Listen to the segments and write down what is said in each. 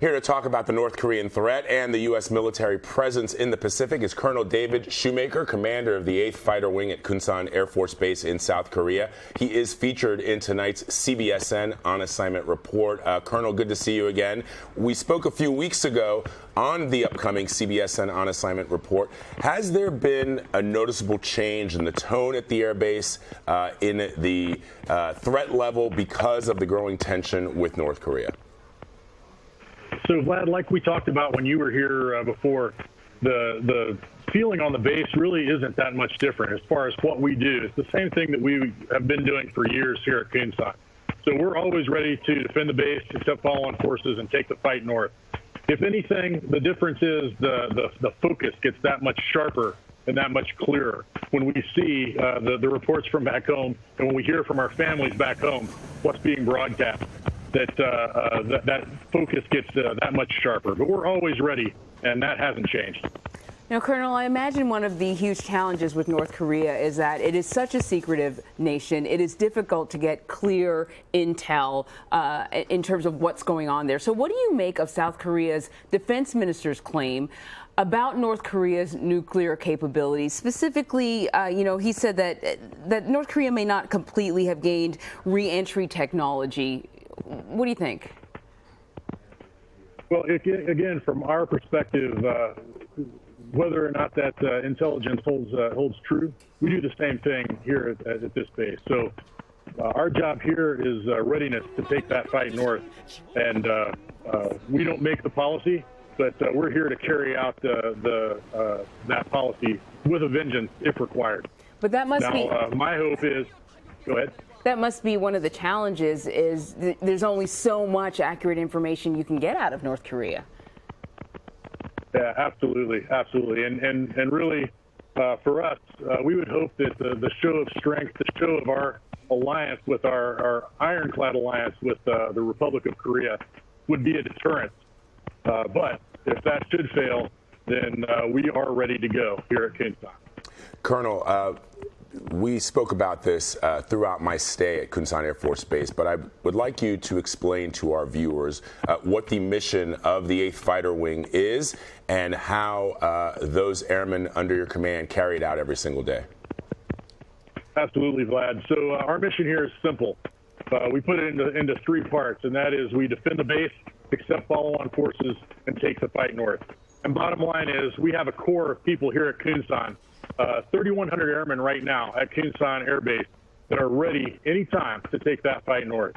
Here to talk about the North Korean threat and the U.S. military presence in the Pacific is Colonel David Shoemaker, commander of the 8th Fighter Wing at Kunsan Air Force Base in South Korea. He is featured in tonight's CBSN On Assignment report. Colonel, good to see you again. We spoke a few weeks ago on the upcoming CBSN On Assignment report. Has there been a noticeable change in the tone at the air base, in the threat level because of the growing tension with North Korea? So, Vlad, like we talked about when you were here before, the feeling on the base really isn't that much different as far as what we do. It's the same thing that we have been doing for years here at Kunsan. So we're always ready to defend the base, accept follow-on forces, and take the fight north. If anything, the difference is the focus gets that much sharper and that much clearer when we see the reports from back home and when we hear from our families back home what's being broadcast. That focus gets that much sharper. But we're always ready, and that hasn't changed. Now, Colonel, I imagine one of the huge challenges with North Korea is that it is such a secretive nation. It is difficult to get clear intel in terms of what's going on there. So what do you make of South Korea's defense minister's claim about North Korea's nuclear capabilities? Specifically, he said that North Korea may not completely have gained re-entry technology. What do you think? Well, again, from our perspective, whether or not that intelligence holds true, we do the same thing here at this base. So our job here is readiness to take that fight north. And we don't make the policy, but we're here to carry out that policy with a vengeance if required. But that must be... my hope is... Go ahead. That must be one of the challenges, is there's only so much accurate information you can get out of North Korea. Yeah, absolutely. And really, for us, we would hope that the show of strength, the show of our alliance with our ironclad alliance with the Republic of Korea would be a deterrent. But if that should fail, then we are ready to go here at Kunsan. Colonel, we spoke about this throughout my stay at Kunsan Air Force Base, but I would like you to explain to our viewers what the mission of the 8th Fighter Wing is and how those airmen under your command carry it out every single day. Absolutely, Vlad. So our mission here is simple. We put it into three parts, and that is we defend the base, accept follow-on forces, and take the fight north. And bottom line is we have a core of people here at Kunsan, 3,100 airmen right now at Kunsan Air Base that are ready anytime to take that fight north.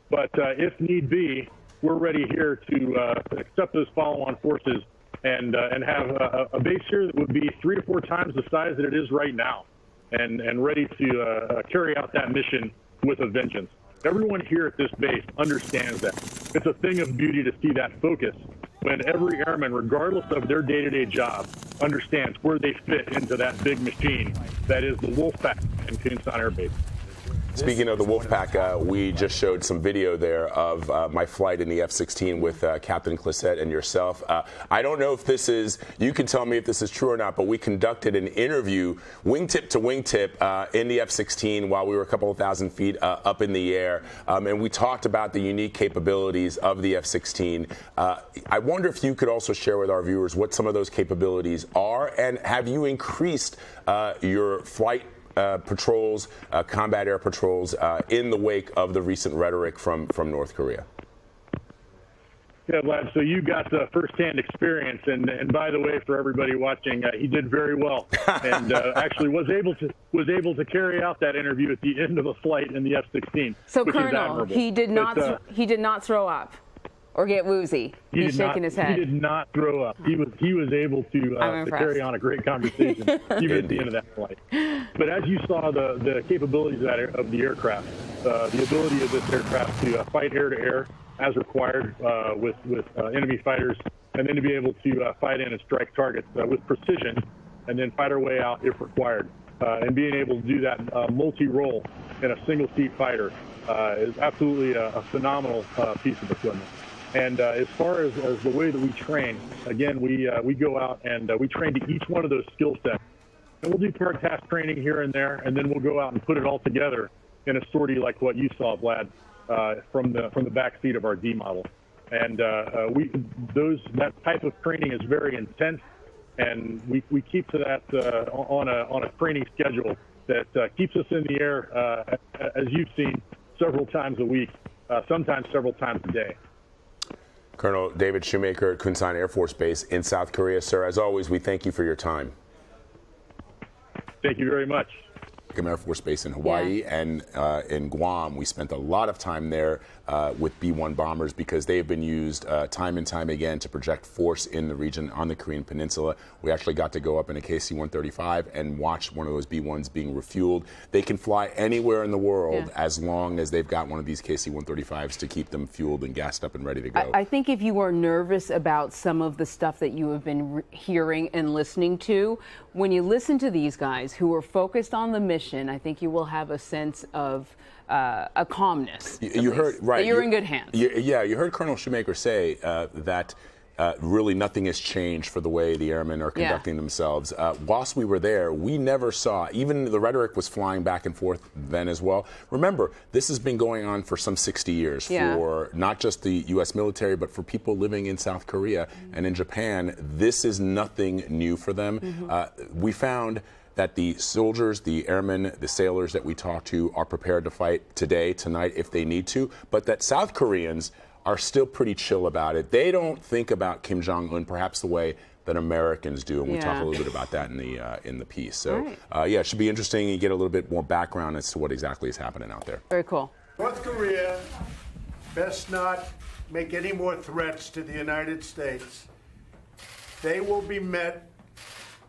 But if need be, we're ready here to accept those follow-on forces and have a base here that would be 3 to 4 times the size that it is right now, and ready to carry out that mission with a vengeance. Everyone here at this base understands that. It's a thing of beauty to see that focus when every airman, regardless of their day-to-day job, understands where they fit into that big machine that is the Wolfpack in Kunsan Air Base. Speaking of the Wolfpack, we just showed some video there of my flight in the F-16 with Captain Clisette and yourself. I don't know if this is, you can tell me if this is true or not, but we conducted an interview wingtip to wingtip in the F-16 while we were a couple of thousand feet up in the air, and we talked about the unique capabilities of the F-16. I wonder if you could also share with our viewers what some of those capabilities are, and have you increased your flight patrols, combat air patrols, in the wake of the recent rhetoric from North Korea? Yeah, Vlad, so you got firsthand experience, and by the way, for everybody watching, he did very well, and actually was able to carry out that interview at the end of a flight in the F-16. So, Colonel, he did not throw up or get woozy. He's shaking his head. He did not throw up. He was able to carry on a great conversation even at the end of that flight. But as you saw, the capabilities of the aircraft, the ability of this aircraft to fight air to air as required with enemy fighters, and then to be able to fight in and strike targets with precision, and then fight our way out if required. And being able to do that multi-role in a single-seat fighter is absolutely a phenomenal piece of equipment. And as far as the way that we train, again, we go out and we train to each one of those skill sets. And we'll do part task training here and there, and then we'll go out and put it all together in a sortie like what you saw, Vlad, from the back seat of our D model. And that type of training is very intense, and we keep to that on a training schedule that keeps us in the air, as you've seen, several times a week, sometimes several times a day. Colonel David Shoemaker at Kunsan Air Force Base in South Korea. Sir, as always, we thank you for your time. Thank you very much. Air Force Base in Hawaii and in Guam. We spent a lot of time there with B-1 bombers because they have been used time and time again to project force in the region on the Korean Peninsula. We actually got to go up in a KC-135 and watch one of those B-1s being refueled. They can fly anywhere in the world as long as they've got one of these KC-135s to keep them fueled and gassed up and ready to go. I think if you are nervous about some of the stuff that you have been hearing and listening to, when you listen to these guys who are focused on the mission, I think you will have a sense of a calmness. You heard, right? You're in good hands. You heard Colonel Shoemaker say that really nothing has changed for the way the airmen are conducting themselves. Whilst we were there, we never saw, even the rhetoric was flying back and forth then as well. Remember, this has been going on for some 60 years for not just the U.S. military, but for people living in South Korea and in Japan. This is nothing new for them. We found that the soldiers, the airmen, the sailors that we talked to are prepared to fight today, tonight, if they need to, but that South Koreans are still pretty chill about it. They don't think about Kim Jong-un perhaps the way that Americans do, and we talk a little bit about that in the piece. So, it should be interesting. You get a little bit more background as to what exactly is happening out there. Very cool. North Korea best not make any more threats to the United States. They will be met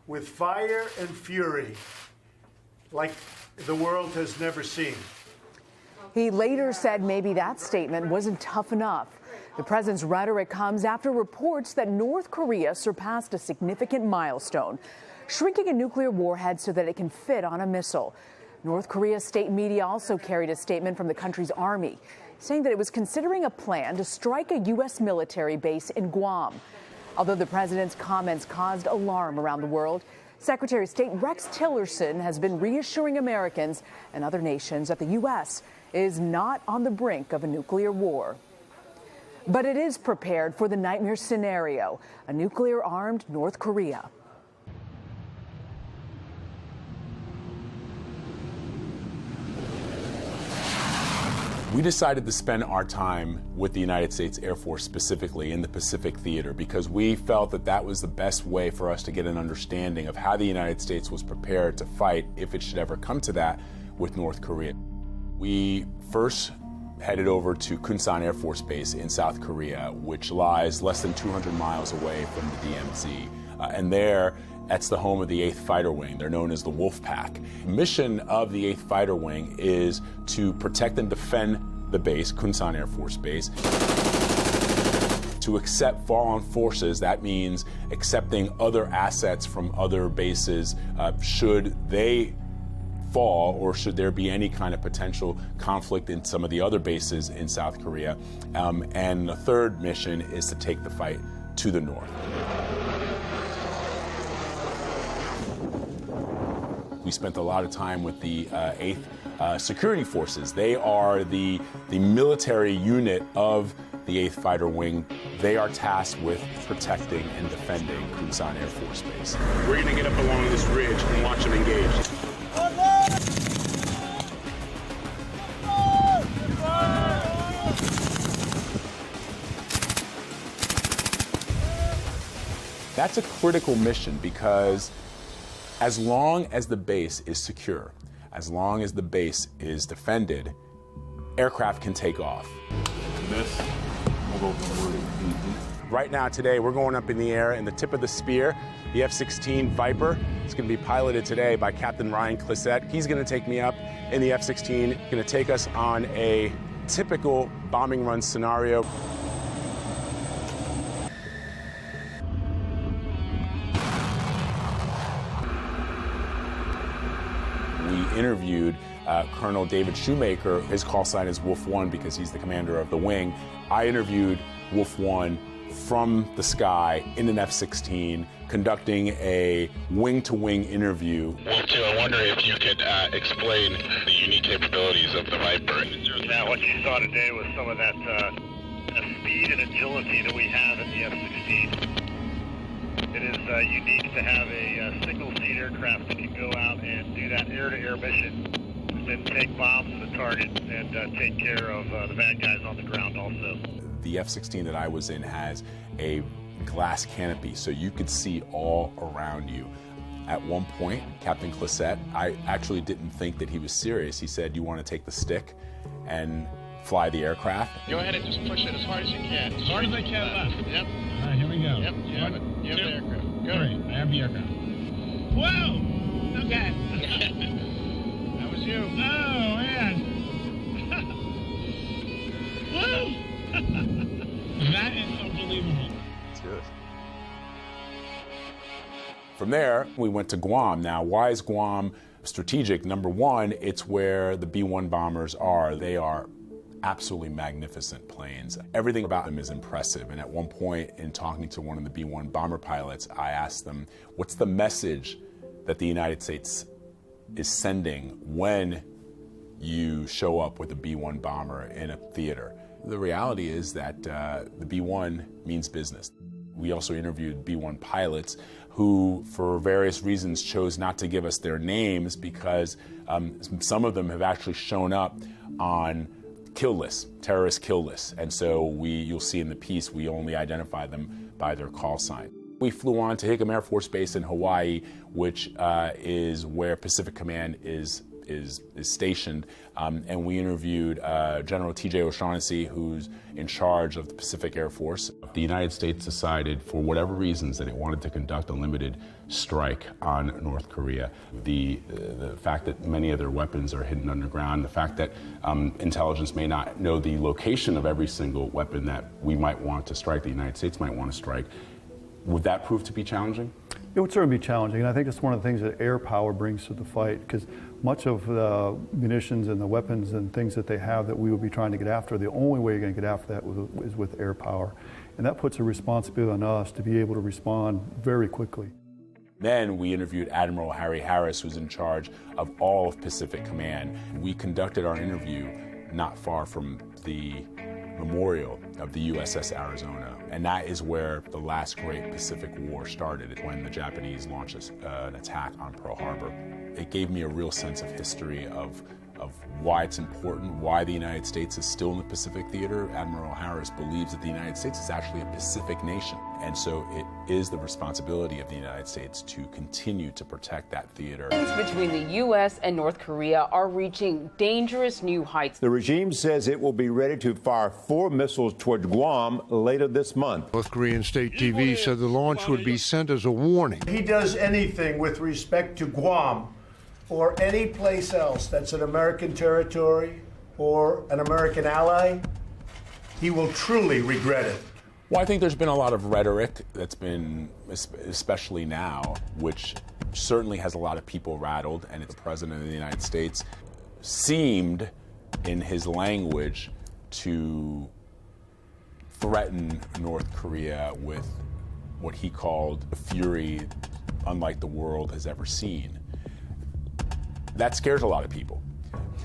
with fire and fury like the world has never seen. He later said maybe that statement wasn't tough enough. The president's rhetoric comes after reports that North Korea surpassed a significant milestone, shrinking a nuclear warhead so that it can fit on a missile. North Korea's state media also carried a statement from the country's army, saying that it was considering a plan to strike a U.S. military base in Guam. Although the president's comments caused alarm around the world, Secretary of State Rex Tillerson has been reassuring Americans and other nations that the U.S. is not on the brink of a nuclear war. But it is prepared for the nightmare scenario, a nuclear-armed North Korea. We decided to spend our time with the United States Air Force, specifically in the Pacific Theater, because we felt that that was the best way for us to get an understanding of how the United States was prepared to fight, if it should ever come to that, with North Korea. We first headed over to Kunsan Air Force Base in South Korea, which lies less than 200 miles away from the DMZ. And there, that's the home of the 8th Fighter Wing. They're known as the Wolfpack. The mission of the 8th Fighter Wing is to protect and defend the base, Kunsan Air Force Base. To accept fallen forces, that means accepting other assets from other bases should they fall or should there be any kind of potential conflict in some of the other bases in South Korea. And the third mission is to take the fight to the north. We spent a lot of time with the 8th Security Forces. They are the military unit of the 8th Fighter Wing. They are tasked with protecting and defending Kunsan Air Force Base. We're going to get up along this ridge and watch them engage. That's a critical mission because as long as the base is secure, as long as the base is defended, aircraft can take off. Right now, today, we're going up in the air in the tip of the spear, the F-16 Viper. It's going to be piloted today by Captain Ryan Clissett. He's going to take me up in the F-16, going to take us on a typical bombing run scenario. We interviewed Colonel David Shoemaker. His call sign is Wolf 1 because he's the commander of the wing. I interviewed Wolf 1 from the sky in an F-16, conducting a wing-to-wing interview. Wolf 2, I wonder if you could explain the unique capabilities of the Viper. Now, what you saw today was some of that speed and agility that we have in the F-16. It is unique to have a single-seat aircraft that can go out and do that air-to-air mission, and then take bombs to the target and take care of the bad guys on the ground also. The F-16 that I was in has a glass canopy, so you could see all around you. At one point, Captain Clisette, I actually didn't think that he was serious. He said, "You want to take the stick and fly the aircraft?" Go ahead and just push it as hard as you can. As hard as I can left. Yep. All right, here we go. Yep, you have it. You have the aircraft. Good. 3. I have the aircraft. Whoa! Okay. That was you. Oh, man. Woo! That is unbelievable. That's good. From there, we went to Guam. Now, why is Guam strategic? Number one, it's where the B-1 bombers are. They are absolutely magnificent planes. Everything about them is impressive. And at one point, in talking to one of the B-1 bomber pilots, I asked them, what's the message that the United States is sending when you show up with a B-1 bomber in a theater? The reality is that the B-1 means business. We also interviewed B-1 pilots who, for various reasons, chose not to give us their names because some of them have actually shown up on kill lists, terrorist kill lists. And so you'll see in the piece, we only identify them by their call sign. We flew on to Hickam Air Force Base in Hawaii, which is where Pacific Command is stationed, and we interviewed General T.J. O'Shaughnessy, who's in charge of the Pacific Air Force. The United States decided, for whatever reasons, that it wanted to conduct a limited strike on North Korea. The fact that many of their weapons are hidden underground, the fact that intelligence may not know the location of every single weapon that we might want to strike, the United States might want to strike, would that prove to be challenging? It would certainly be challenging, and I think it's one of the things that air power brings to the fight, because much of the munitions and the weapons and things that they have that we will be trying to get after, the only way you're going to get after that is with air power. And that puts a responsibility on us to be able to respond very quickly. Then we interviewed Admiral Harry Harris, who's in charge of all of Pacific Command. We conducted our interview not far from the memorial of the USS Arizona, and that is where the last great Pacific War started, when the Japanese launched an attack on Pearl Harbor. It gave me a real sense of history of why it's important, why the United States is still in the Pacific theater. Admiral Harris believes that the United States is actually a Pacific nation, and so it is the responsibility of the United States to continue to protect that theater. Tensions between the U.S. and North Korea are reaching dangerous new heights. The regime says it will be ready to fire 4 missiles toward Guam later this month. North Korean state TV said the launch would be sent as a warning. If he does anything with respect to Guam or any place else that's an American territory or an American ally, he will truly regret it. Well, I think there's been a lot of rhetoric that's been, especially now, which certainly has a lot of people rattled, and the President of the United States seemed, in his language, to threaten North Korea with what he called a fury unlike the world has ever seen. That scares a lot of people.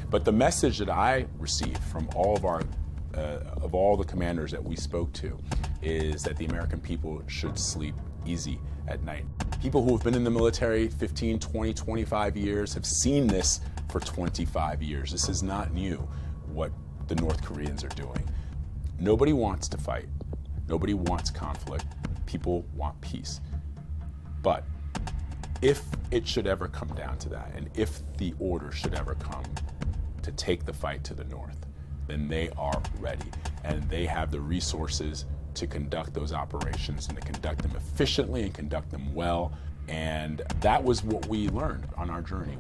But the message that I received from all of all the commanders that we spoke to is that the American people should sleep easy at night. People who have been in the military 15, 20, 25 years have seen this for 25 years. This is not new, what the North Koreans are doing. Nobody wants to fight. Nobody wants conflict. People want peace. But if it should ever come down to that, and if the order should ever come to take the fight to the north, then they are ready, and they have the resources to conduct those operations and to conduct them efficiently and conduct them well. And that was what we learned on our journey.